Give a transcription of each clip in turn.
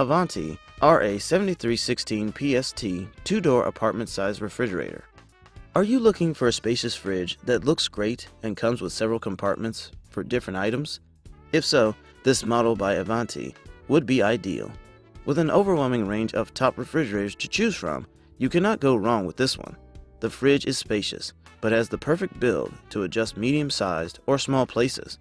Avanti RA7316PST 2-door apartment-sized refrigerator. Are you looking for a spacious fridge that looks great and comes with several compartments for different items? If so, this model by Avanti would be ideal. With an overwhelming range of top refrigerators to choose from, you cannot go wrong with this one. The fridge is spacious, but has the perfect build to adjust medium-sized or small places.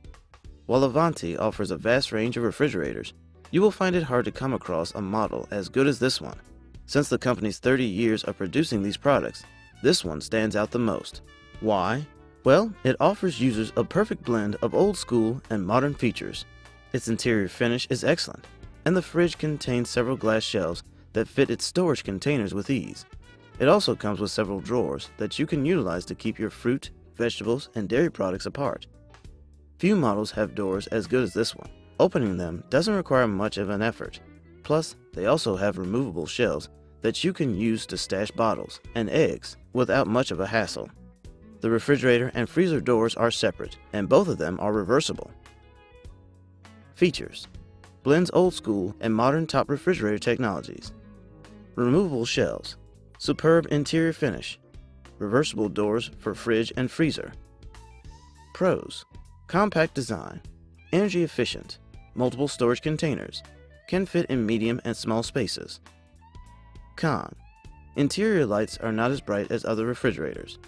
While Avanti offers a vast range of refrigerators, you will find it hard to come across a model as good as this one. Since the company's 30 years of producing these products, this one stands out the most. Why? Well, it offers users a perfect blend of old school and modern features. Its interior finish is excellent, and the fridge contains several glass shelves that fit its storage containers with ease. It also comes with several drawers that you can utilize to keep your fruit, vegetables, and dairy products apart. Few models have doors as good as this one. Opening them doesn't require much of an effort. Plus, they also have removable shelves that you can use to stash bottles and eggs without much of a hassle. The refrigerator and freezer doors are separate, and both of them are reversible. Features: blends old school and modern top refrigerator technologies. Removable shelves. Superb interior finish. Reversible doors for fridge and freezer. Pros: compact design. Energy efficient. Multiple storage containers. Can fit in medium and small spaces. Con: interior lights are not as bright as other refrigerators,